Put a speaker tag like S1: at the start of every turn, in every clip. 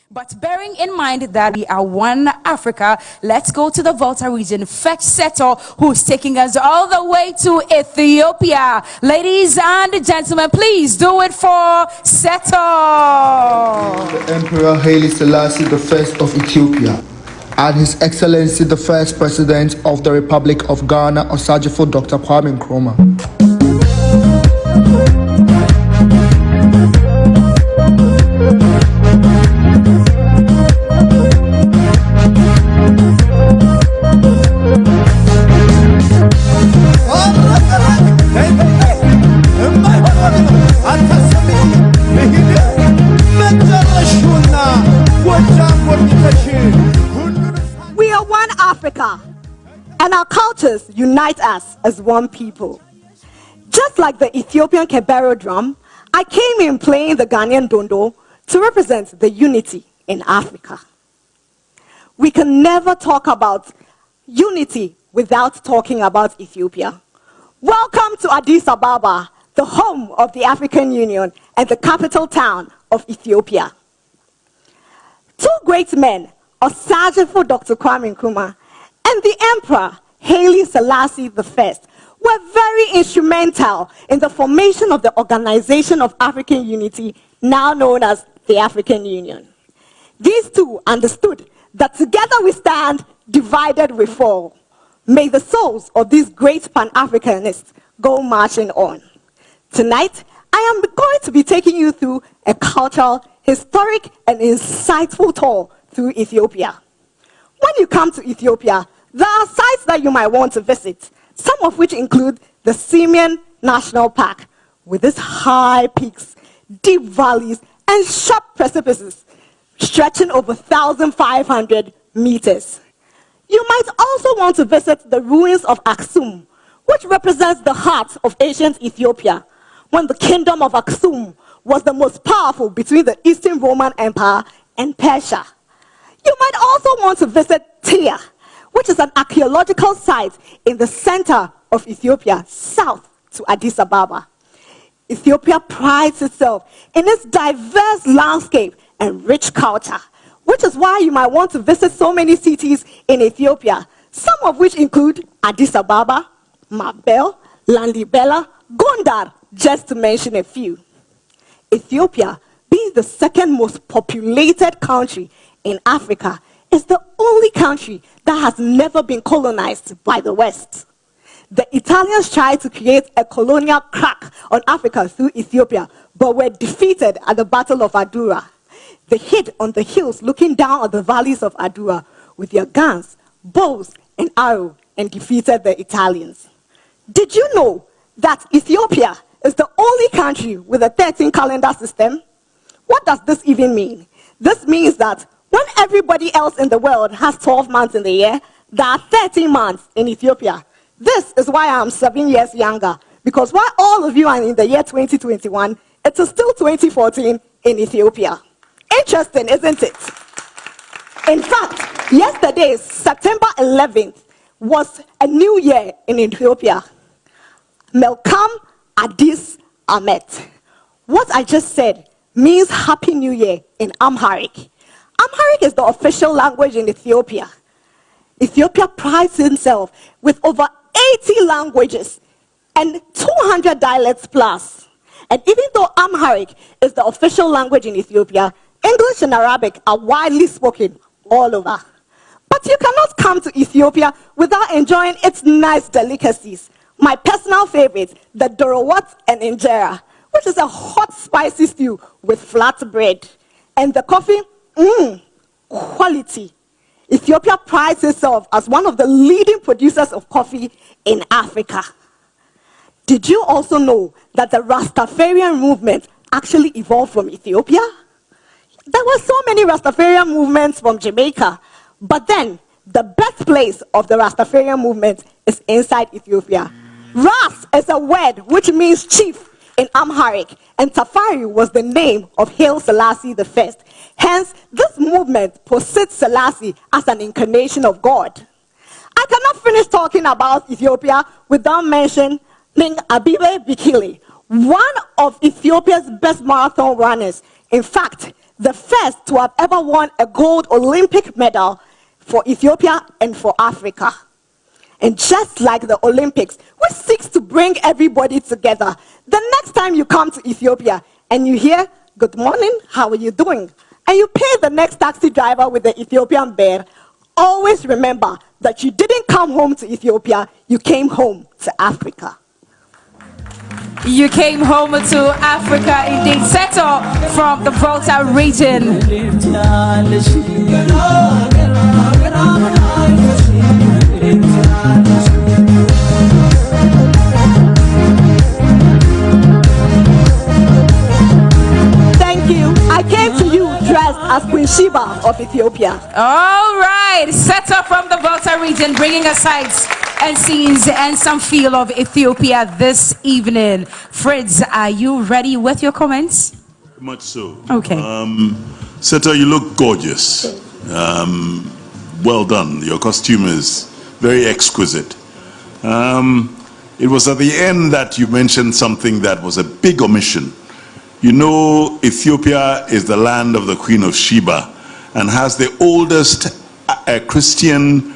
S1: But bearing in mind that we are one Africa, let's go to the Volta region. Fetch Seto, who's taking us all the way to Ethiopia. Ladies and gentlemen, please do it for Seto.
S2: The Emperor Haile Selassie I of Ethiopia, and His Excellency the First President of the Republic of Ghana, Osajifo Dr. Kwame Nkrumah.
S3: We are one Africa, and our cultures unite us as one people. Just like the Ethiopian Kebero drum, I came in playing the Ghanaian dondo to represent the unity in Africa. We can never talk about unity without talking about Ethiopia. Welcome to Addis Ababa, the home of the African Union and the capital town of Ethiopia. Two great men, Osajifo Dr. Kwame Nkrumah and the Emperor Haile Selassie I, were very instrumental in the formation of the Organization of African Unity, now known as the African Union. These two understood that together we stand, divided we fall. May the souls of these great Pan-Africanists go marching on. Tonight, I am going to be taking you through a cultural, historic, and insightful tour through Ethiopia. When you come to Ethiopia, there are sites that you might want to visit, some of which include the Simian National Park, with its high peaks, deep valleys, and sharp precipices stretching over 1,500 meters. You might also want to visit the ruins of Aksum, which represents the heart of ancient Ethiopia, when the kingdom of Aksum was the most powerful between the Eastern Roman Empire and Persia. You might also want to visit Tyre, which is an archaeological site in the center of Ethiopia, south to Addis Ababa. Ethiopia prides itself in its diverse landscape and rich culture, which is why you might want to visit so many cities in Ethiopia, some of which include Addis Ababa, Mabel, Lalibela, Gondar, just to mention a few. Ethiopia, being the second most populated country in Africa, is the only country that has never been colonized by the West. The Italians tried to create a colonial crack on Africa through Ethiopia, but were defeated at the Battle of Adura. They hid on the hills looking down on the valleys of Adura with their guns, bows, and arrows, and defeated the Italians. Did you know that Ethiopia is the only country with a 13 calendar system? What does this even mean? This means that when everybody else in the world has 12 months in the year, there are 13 months in Ethiopia. This is why I'm 7 years younger, because while all of you are in the year 2021, it is still 2014 in Ethiopia. Interesting, isn't it? In fact, yesterday, September 11th, was a new year in Ethiopia. Melkam Addis Amet. What I just said means Happy New Year in Amharic. Amharic is the official language in Ethiopia. Ethiopia prides itself with over 80 languages and 200 dialects plus. And even though Amharic is the official language in Ethiopia, English and Arabic are widely spoken all over. But you cannot come to Ethiopia without enjoying its nice delicacies. My personal favorite, the dorowat and injera, which is a hot spicy stew with flat bread. And the coffee, quality. Ethiopia prides itself as one of the leading producers of coffee in Africa. Did you also know that the Rastafarian movement actually evolved from Ethiopia? There were so many Rastafarian movements from Jamaica, but then the birthplace of the Rastafarian movement is inside Ethiopia. Ras is a word which means chief in Amharic, and Tafari was the name of Haile Selassie I. Hence, this movement posits Selassie as an incarnation of God. I cannot finish talking about Ethiopia without mentioning Abibe Bikili, one of Ethiopia's best marathon runners. In fact, the first to have ever won a gold Olympic medal for Ethiopia and for Africa. And just like the Olympics, which seeks to bring everybody together, the next time you come to Ethiopia and you hear, "Good morning, how are you doing?" and you pay the next taxi driver with the Ethiopian bear, always remember that you didn't come home to Ethiopia, you came home to Africa.
S1: You came home to Africa, indeed. Settle from the Volta region.
S3: Thank you. I came to you dressed as Queen Sheba of Ethiopia.
S1: All right, Settle from the Volta region, bringing us sights and scenes and some feel of Ethiopia this evening. Fritz, are you ready with your comments?
S4: Much so.
S1: Okay.
S4: Seta, you look gorgeous. Well done. Your costume is very exquisite. It was at the end that you mentioned something that was a big omission. You know, Ethiopia is the land of the Queen of Sheba and has the oldest Christian,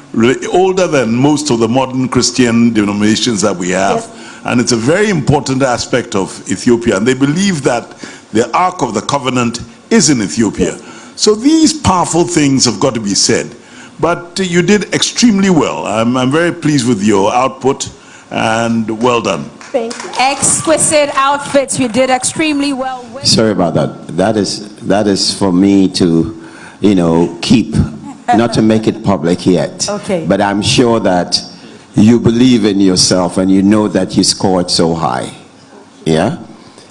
S4: older than most of the modern Christian denominations that we have.
S3: Yes.
S4: And it's a very important aspect of Ethiopia. And they believe that the Ark of the Covenant is in Ethiopia.
S3: Yes.
S4: So these powerful things have got to be said. But you did extremely well. I'm very pleased with your output and well done.
S3: Thank you.
S1: Exquisite outfits. You did extremely well.
S5: Sorry about that. That is for me to, keep, not to make it public yet.
S1: Okay.
S5: But I'm sure that you believe in yourself and you know that you scored so high. Yeah?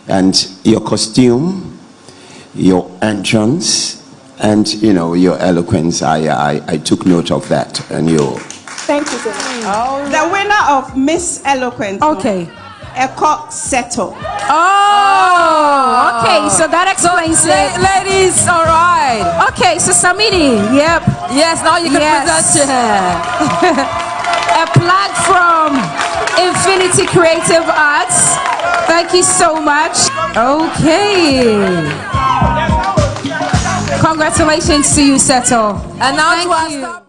S5: And your costume, your entrance, and your eloquence, I took note of that. And
S3: Thank you so much.
S6: The winner of Miss Eloquence.
S1: Okay.
S6: Eko Seto.
S1: Oh, okay. So that explains it.
S7: Ladies, all right.
S1: Okay, so Samini, yep.
S7: Yes, now you can present
S1: A plug from Infinity Creative Arts. Thank you so much. Okay. Congratulations to you, Seto.
S7: And now
S1: Thank
S7: to our
S1: you.
S7: star